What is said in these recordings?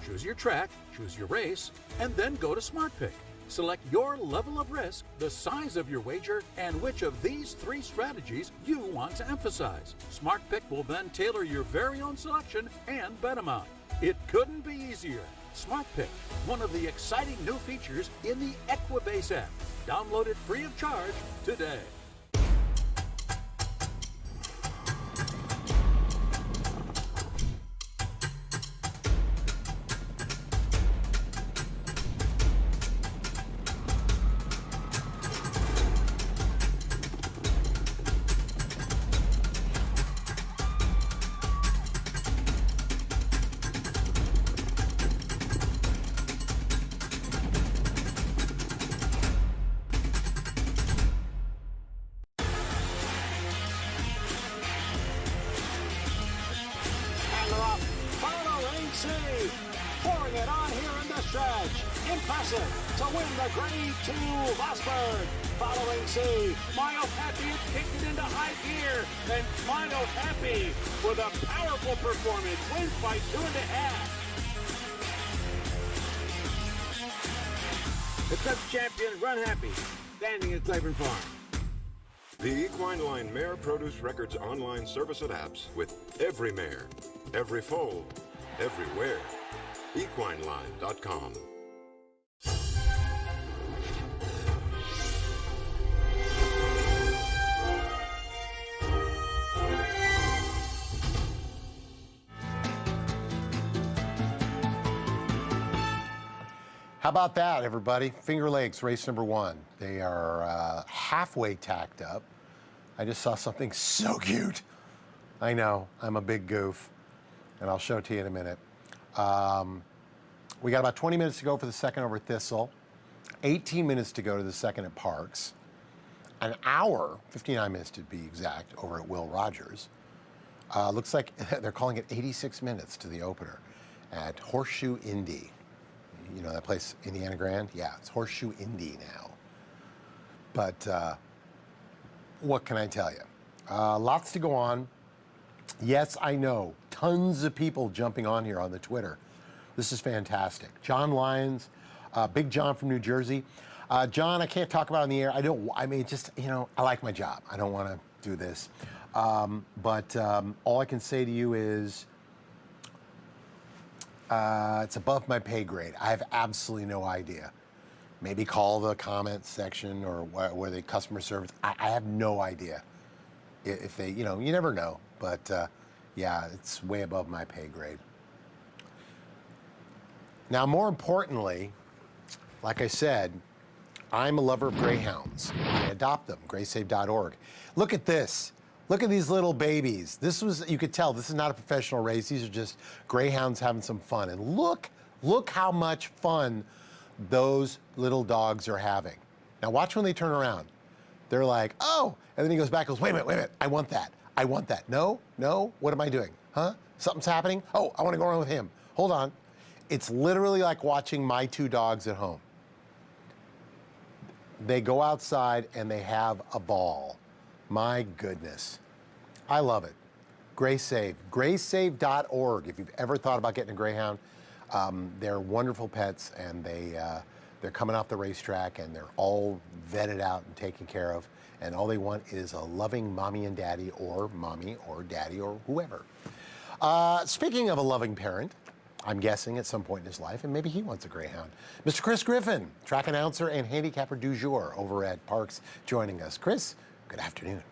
Choose your track, choose your race, and then go to SmartPick. Select your level of risk, the size of your wager, and which of these 3 strategies you want to emphasize. SmartPick will then tailor your very own selection and bet amount. It couldn't be easier. SmartPick, one of the exciting new features in the Equibase app. Download it free of charge today. Pouring it on here in the stretch. Impressive to win the Grade 2 Mossberg. Following C, Mile Happy is kicked it into high gear. And Mile Happy with a powerful performance wins by 2.5. The Cup champion, Run Happy, standing at Claiborne Farm. The Equine Line Mare Produce Records online service and apps with every mare, every foal, everywhere. EquineLine.com. How about that, everybody? Finger Lakes, race number 1. They are halfway tacked up. I just saw something so cute. I know, I'm a big goof, and I'll show it to you in a minute. We got about 20 minutes to go for the second over Thistle, 18 minutes to go to the second at Parx, an hour, 59 minutes to be exact, over at Will Rogers. Looks like they're calling it 86 minutes to the opener at Horseshoe Indy. You know that place, Indiana Grand? Yeah, it's Horseshoe Indy now. But what can I tell you? Lots to go on. Yes, I know, tons of people jumping on here on the Twitter. This is fantastic. John Lyons, Big John from New Jersey. John, I can't talk about it on the air. I like my job. I don't want to do this. But all I can say to you is it's above my pay grade. I have absolutely no idea. Maybe call the comment section or where the customer service. I have no idea if they, you never know. But yeah, it's way above my pay grade. Now, more importantly, like I said, I'm a lover of greyhounds. I adopt them, graysave.org. Look at this. Look at these little babies. You could tell this is not a professional race. These are just greyhounds having some fun. And look how much fun those little dogs are having. Now watch when they turn around. They're like, oh, and then he goes back and goes, wait a minute, I want that. No, what am I doing? Huh? Something's happening? Oh, I want to go around with him. Hold on. It's literally like watching my 2 dogs at home. They go outside and they have a ball. My goodness. I love it. Graysave. Graysave.org. If you've ever thought about getting a greyhound, they're wonderful pets, and they're coming off the racetrack, and they're all vetted out and taken care of, and all they want is a loving mommy and daddy, or mommy or daddy or whoever. Speaking of a loving parent, I'm guessing at some point in his life, and maybe he wants a greyhound. Mr. Chris Griffin, track announcer and handicapper du jour over at Parx, joining us. Chris, good afternoon.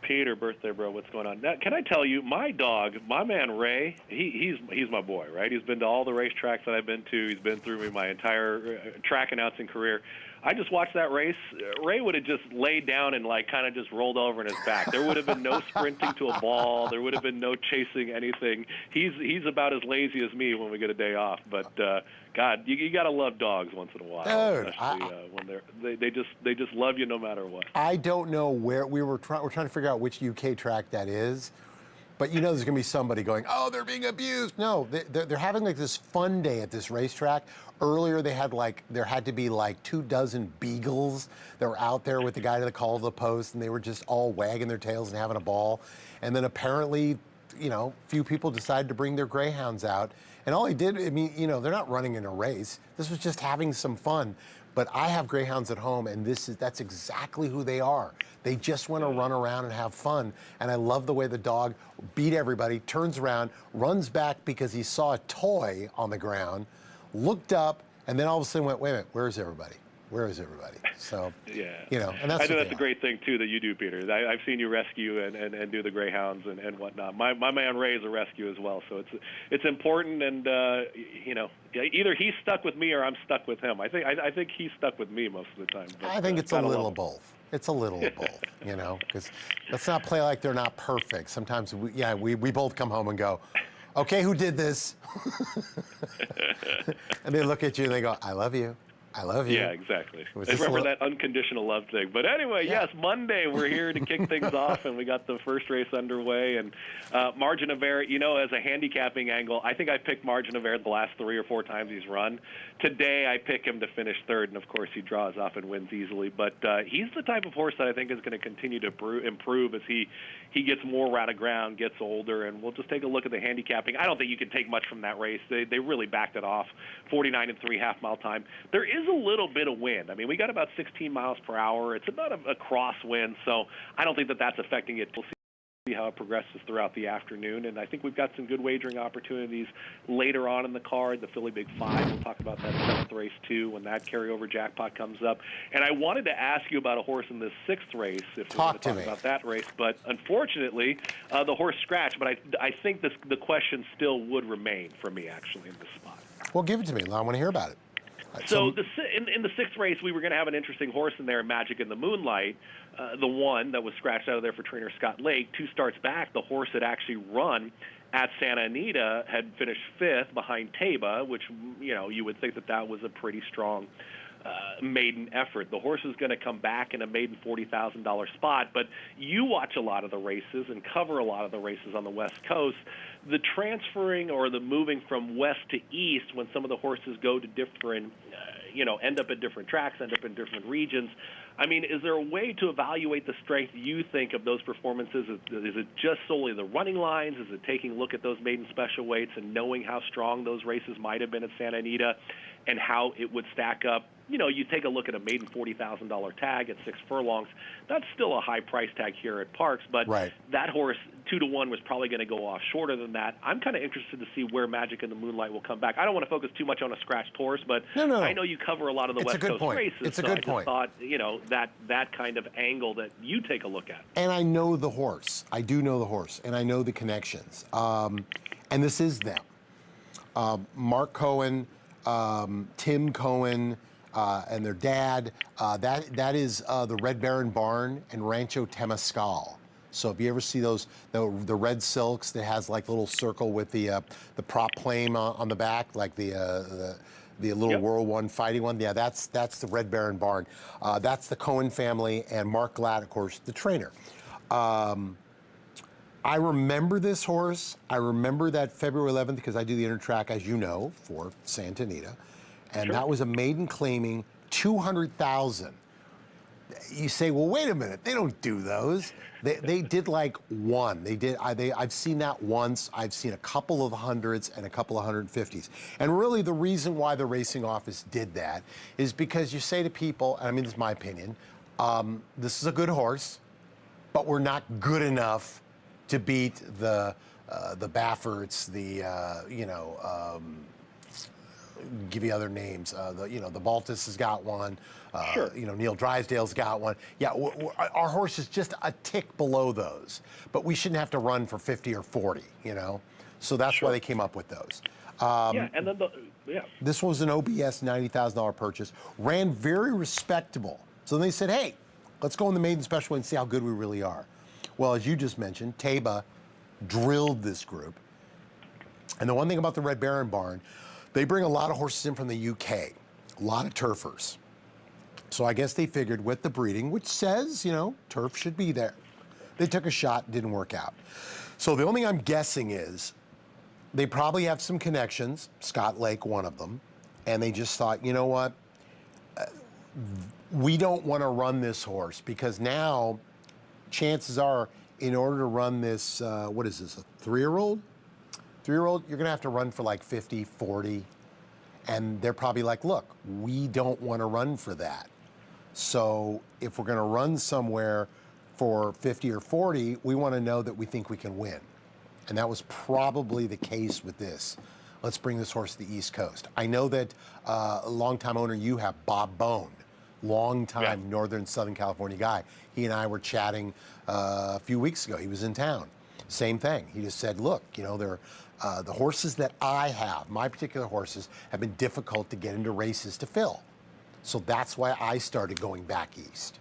Peter, birthday bro, what's going on? Now, can I tell you, my dog, my man Ray, he's my boy, right? He's been to all the racetracks that I've been to. He's been through me my entire track announcing career. I just watched that race. Ray would have just laid down and kind of just rolled over in his back. There would have been no sprinting to a ball. There would have been no chasing anything. He's about as lazy as me when we get a day off. But God, you got to love dogs once in a while, dude, especially when they just love you no matter what. I don't know where we're trying to figure out which UK track that is. But there's going to be somebody going, oh, they're being abused. No, they're having this fun day at this racetrack. Earlier, there had to be 24 beagles that were out there with the guy to the call of the post, and they were just all wagging their tails and having a ball. And then apparently few people decided to bring their greyhounds out, and all they did, I mean, they're not running in a race. This was just having some fun. But I have greyhounds at home, and that's exactly who they are. They just want to run around and have fun. And I love the way the dog beat everybody, turns around, runs back because he saw a toy on the ground, looked up, and then all of a sudden went, wait a minute, where's everybody? Where is everybody? So, yeah. And that's I think that's a great thing, too, that you do, Peter. I've seen you rescue and do the greyhounds and whatnot. My man Ray is a rescue as well, so it's important, and, either he's stuck with me or I'm stuck with him. I think he's stuck with me most of the time. But, I think it's a little of both. It's a little of both, because let's not play like they're not perfect. Sometimes, we both come home and go, okay, who did this? And they look at you and they go, I love you. I love you. Yeah, exactly. Remember that unconditional love thing. But anyway, yes, Monday we're here to kick things off, and we got the first race underway. And Margin of Error, as a handicapping angle, I think I picked Margin of Error the last 3 or 4 times he's run. Today I pick him to finish third, and of course he draws off and wins easily. But he's the type of horse that I think is going to continue to improve as he gets more out of ground, gets older, and we'll just take a look at the handicapping. I don't think you can take much from that race. They really backed it off, 49 and 3 half-mile time. There is a little bit of wind. I mean, we got about 16 miles per hour. It's about a crosswind, so I don't think that's affecting it. We'll see how it progresses throughout the afternoon, and I think we've got some good wagering opportunities later on in the card. The Philly Big 5, we'll talk about that 7th race too when that carryover jackpot comes up. And I wanted to ask you about a horse in this 6th race, if we want to talk about that race, but unfortunately the horse scratched. But I think the question still would remain for me, actually, in this spot. Well, give it to me. I want to hear about it. So in the 6th race, we were going to have an interesting horse in there, Magic in the Moonlight, the one that was scratched out of there for trainer Scott Lake. 2 starts back, the horse had actually run at Santa Anita, had finished 5th behind Taba, which, you would think that was a pretty strong maiden effort. The horse is going to come back in a maiden $40,000 spot, but you watch a lot of the races and cover a lot of the races on the West Coast. The transferring or the moving from west to east when some of the horses go to different, end up at different tracks, end up in different regions. I mean, is there a way to evaluate the strength you think of those performances? Is it just solely the running lines? Is it taking a look at those maiden special weights and knowing how strong those races might have been at Santa Anita and how it would stack up? You take a look at a maiden $40,000 tag at 6 furlongs. That's still a high price tag here at Parx, but that horse 2-1 was probably going to go off shorter than that. I'm kind of interested to see where Magic in the Moonlight will come back. I don't want to focus too much on a scratched horse, but I know you cover a lot of the West Coast races. It's a good point. I just thought, that kind of angle that you take a look at. And I know the horse. I do know the horse, and I know the connections. And this is them. Mark Cohen, Tim Cohen, and their dad. That is the Red Baron Barn and Rancho Temescal. So if you ever see the red silks that has like little circle with the prop plane on the back, like the little World War I fighting one, that's the Red Baron Barn. That's the Cohen family, and Mark Glatt, of course, the trainer. I remember this horse. I remember that February 11th because I do the intertrack, as you know, for Santa Anita. And that was a maiden claiming 200,000. You say, well, wait a minute, they don't do those. They did like one. I've seen that once. I've seen a couple of hundreds and a couple of 150s. And really the reason why the racing office did that is because you say to people, and I mean, this is my opinion, this is a good horse, but we're not good enough to beat the Bafferts, give you other names. The Baltus has got one. Neil Drysdale's got one. Yeah, our horse is just a tick below those, but we shouldn't have to run for 50 or 40. So that's why they came up with those. And then this was an OBS $90,000 purchase. Ran very respectable. So they said, hey, let's go in the maiden special and see how good we really are. Well, as you just mentioned, Taba drilled this group. And the one thing about the Red Baron Barn, they bring a lot of horses in from the UK, a lot of turfers. So I guess they figured with the breeding, which says, turf should be there. They took a shot, didn't work out. So the only thing I'm guessing is they probably have some connections, Scott Lake, one of them, and they just thought, you know what, we don't want to run this horse because now chances are in order to run this, what is this, a 3-year-old? 3-year-old, you're going to have to run for like 50, 40. And they're probably like, look, we don't want to run for that. So if we're going to run somewhere for 50 or 40, we want to know that we think we can win. And that was probably the case with this. Let's bring this horse to the East Coast. I know that a longtime owner you have, Bob Bone, longtime Northern Southern California guy. He and I were chatting a few weeks ago. He was in town. Same thing. He just said, look, you know, the horses that I have, my particular horses, have been difficult to get into races to fill. So that's why I started going back east.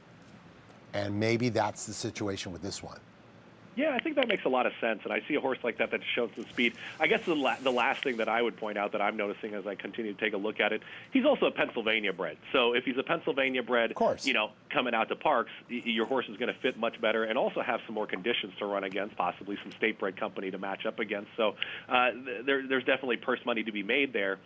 And maybe that's the situation with this one. Yeah, I think that makes a lot of sense, and I see a horse like that shows some speed. I guess the last thing that I would point out that I'm noticing as I continue to take a look at it, he's also a Pennsylvania bred. So if he's a Pennsylvania bred, of course, you know, coming out to Parx, your horse is going to fit much better and also have some more conditions to run against, possibly some state-bred company to match up against. So there's definitely purse money to be made there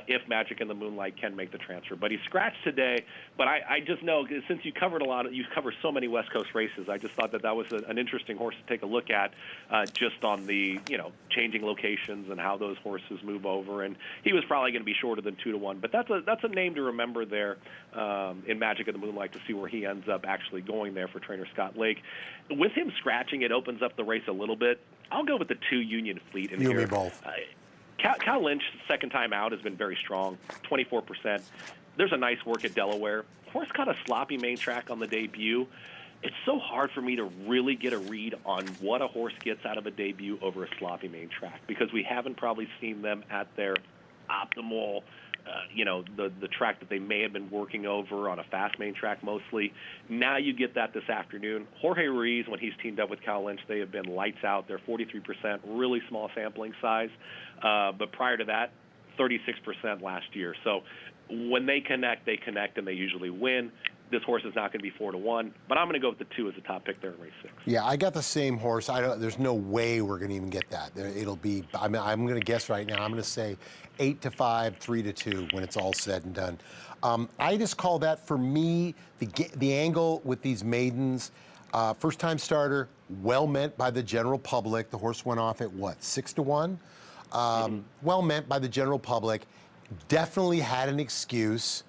if Magic in the Moonlight can make the transfer. But he scratched today, but I just know, since you covered you cover so many West Coast races, I just thought that was an interesting horse to take a look at, just on the, you know, changing locations and how those horses move over. And he was probably going to be shorter than 2-1, but that's a name to remember there in Magic of the Moonlight, to see where he ends up actually going there for trainer Scott Lake. With him scratching, it opens up the race a little bit. I'll go with the 2 Union Fleet in you here. and me both. Cal Lynch, second time out, has been very strong, 24%. There's a nice work at Delaware. Horse caught a sloppy main track on the debut. It's so hard for me to really get a read on what a horse gets out of a debut over a sloppy main track, because we haven't probably seen them at their optimal, you know, the track that they may have been working over on a fast main track mostly. Now you get that this afternoon. Jorge Ruiz, when he's teamed up with Cal Lynch, they have been lights out. They're 43%, really small sampling size. But prior to that, 36% last year. So when they connect, and they usually win. This horse is not going to be 4-1, but I'm going to go with the 2 as the top pick there in race 6. Yeah, I got the same horse. There's no way we're going to even get that. It'll be. I'm going to guess right now. I'm going to say 8-5, 3-2 when it's all said and done. I just call that, for me, the angle with these maidens. First-time starter, well meant by the general public. The horse went off at what, 6-1? Well meant by the general public. Definitely had an excuse.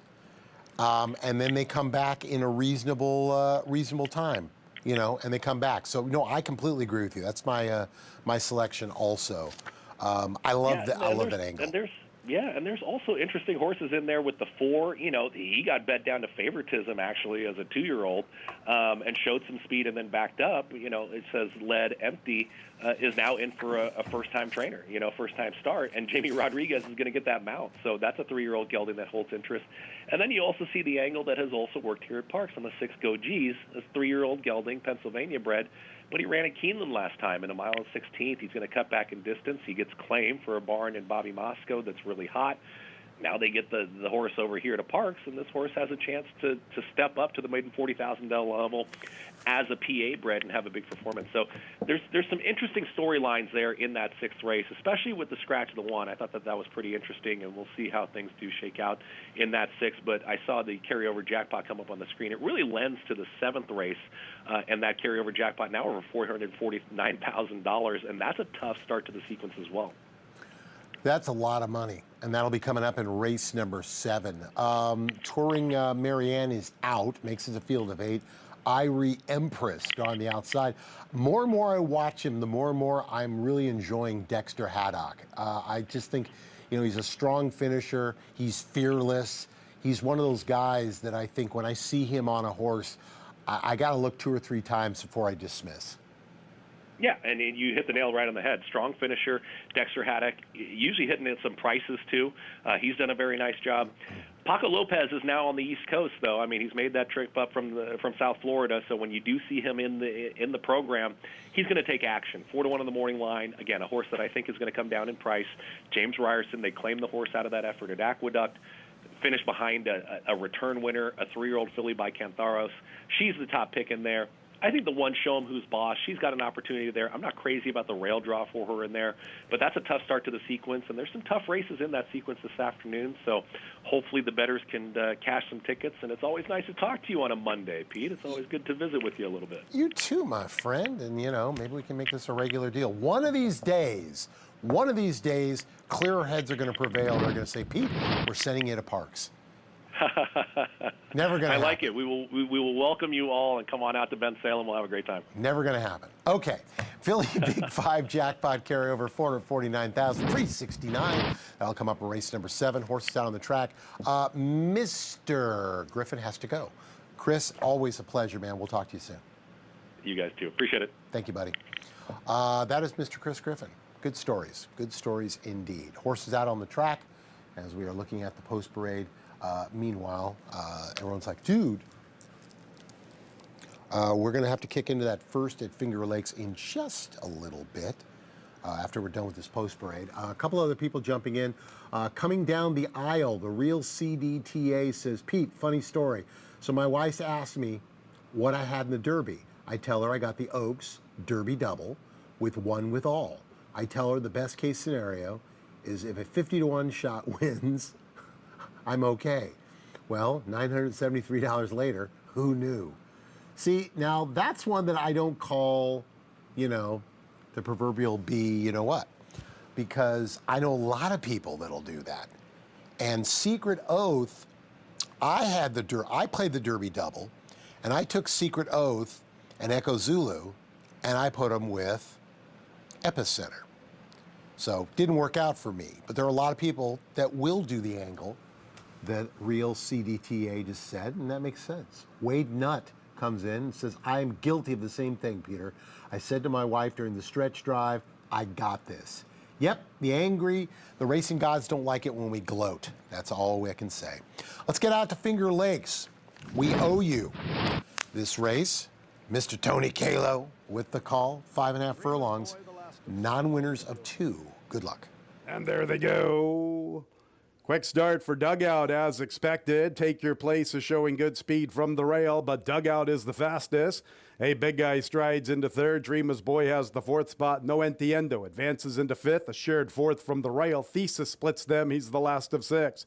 And then they come back in a reasonable time, you know, and they come back. So, no, I completely agree with you. That's my selection also. I love that angle. And there's also interesting horses in there with the 4. You know, he got bet down to favoritism, actually, as a 2-year-old, and showed some speed and then backed up. You know, it says led empty, is now in for a first-time trainer, you know, first-time start. And Jamie Rodriguez is going to get that mount. So that's a 3-year-old gelding that holds interest. And then you also see the angle that has also worked here at Parx on the 6 Go G's, this 3-year-old gelding, Pennsylvania bred. But he ran at Keeneland last time in 1 mile and 16th. He's going to cut back in distance. He gets claimed for a barn in Bobby Moscow that's really hot. Now they get the horse over here to Parx, and this horse has a chance to step up to the maiden $40,000 level as a PA bred and have a big performance. So there's some interesting storylines there in that 6th race, especially with the scratch of the 1. I thought that was pretty interesting, and we'll see how things do shake out in that 6th. But I saw the carryover jackpot come up on the screen. It really lends to the 7th race, and that carryover jackpot now over $449,000, and that's a tough start to the sequence as well. That's a lot of money, and that'll be coming up in race number 7. Touring Marianne is out, makes it a field of 8. Irie Empress on the outside. More and more I watch him, the more and more I'm really enjoying Dexter Haddock. I just think, you know, he's a strong finisher. He's fearless. He's one of those guys that I think when I see him on a horse, I got to look 2 or 3 times before I dismiss. Yeah, and you hit the nail right on the head. Strong finisher, Dexter Haddock, usually hitting at some prices, too. He's done a very nice job. Paco Lopez is now on the East Coast, though. I mean, he's made that trip up from South Florida, so when you do see him in the program, he's going to take action. 4-1 on the morning line. Again, a horse that I think is going to come down in price. James Ryerson, they claimed the horse out of that effort at Aqueduct. Finished behind a return winner, a 3-year-old filly by Cantharos. She's the top pick in there. I think the one Show 'em Who's Boss, she's got an opportunity there. I'm not crazy about the rail draw for her in there, but that's a tough start to the sequence, and there's some tough races in that sequence this afternoon, so hopefully the bettors can cash some tickets, and it's always nice to talk to you on a Monday, Pete. It's always good to visit with you a little bit. You too, my friend, and, maybe we can make this a regular deal. One of these days, clearer heads are going to prevail. They're going to say, Pete, we're sending you to Parx. Never going to happen. I like it. We will welcome you all and come on out to Ben Salem. We'll have a great time. Never going to happen. Okay. Philly Big 5 jackpot carryover, $449,369. That'll come up in race number 7. Horses out on the track. Mr. Griffin has to go. Chris, always a pleasure, man. We'll talk to you soon. You guys too. Appreciate it. Thank you, buddy. That is Mr. Chris Griffin. Good stories indeed. Horses out on the track as we are looking at the post-parade. Meanwhile, everyone's like, dude, we're going to have to kick into that first at Finger Lakes in just a little bit after we're done with this post-parade. A couple other people jumping in. Coming down the aisle, the real CDTA says, Pete, funny story. So my wife asked me what I had in the Derby. I tell her I got the Oaks Derby double with one with all. I tell her the best case scenario is if a 50-to-1 shot wins, I'm okay. Well, $973 later, who knew? See, now that's one that I don't call, the proverbial you know what? Because I know a lot of people that'll do that. And Secret Oath, I played the Derby double, and I took Secret Oath and Echo Zulu, and I put them with Epicenter. So didn't work out for me, but there are a lot of people that will do the angle that real CDTA just said, and that makes sense. Wade Nutt comes in and says, I am guilty of the same thing, Peter. I said to my wife during the stretch drive, I got this. Yep, the racing gods don't like it when we gloat. That's all I can say. Let's get out to Finger Lakes. We owe you this race. Mr. Tony Kalo with the call, 5.5 furlongs, non-winners of 2. Good luck. And there they go. Quick start for Dugout as expected. Take Your Place is showing good speed from the rail, but Dugout is the fastest. A Big Guy strides into 3rd. Dreamer's Boy has the 4th spot. No Entiendo advances into 5th. A shared 4th from the rail. Thesis splits them. He's the last of 6.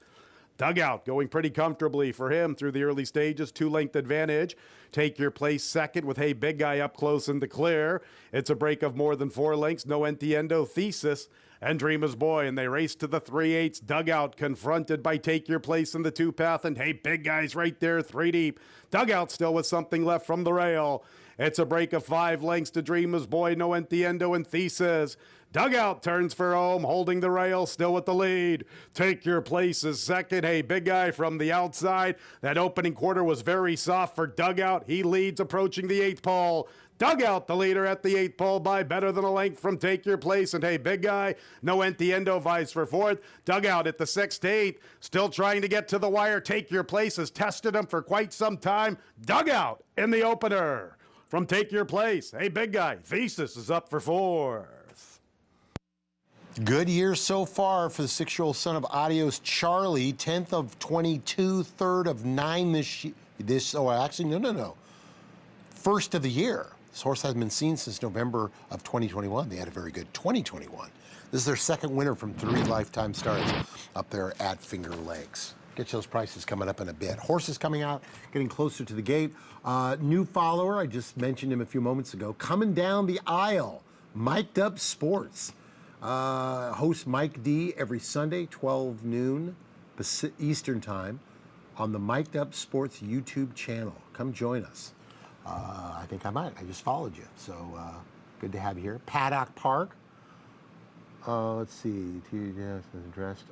Dugout going pretty comfortably for him through the early stages. 2-length advantage. Take Your Place 2nd with Hey Big Guy up close and to clear. It's a break of more than 4 lengths. No Entiendo, Thesis, and Dreamer's Boy, and they race to the 3/8. Dugout confronted by Take Your Place in the 2-path, and Hey Big Guy's right there, 3 deep. Dugout still with something left from the rail. It's a break of 5 lengths to Dreamer's Boy, No Entiendo, and Thesis. Dugout turns for home, holding the rail, still with the lead. Take Your Place is 2nd. Hey Big Guy from the outside. That opening quarter was very soft for Dugout. He leads approaching the 8th pole. Dugout the leader at the 8th pole by better than a length from Take Your Place, and Hey Big Guy, No Entiendo vies for 4th. Dugout at the 6th to 8th, still trying to get to the wire. Take Your Place has tested him for quite some time. Dugout in the opener from Take Your Place. Hey Big Guy, Thesis is up for 4th. Good year so far for the 6-year-old son of Adios, Charlie. 10th of 22, 3rd of 9 this year. No. First of the year. This horse hasn't been seen since November of 2021. They had a very good 2021. This is their 2nd winner from 3 lifetime starts up there at Finger Lakes. Get you those prices coming up in a bit. Horses coming out, getting closer to the gate. New follower, I just mentioned him a few moments ago, coming down the aisle, Mic'd Up Sports. Host Mike D every Sunday, 12 noon Eastern time on the Mic'd Up Sports YouTube channel. Come join us. I think I might. I just followed you. So good to have you here. Paddock Park. Let's see. Dressed.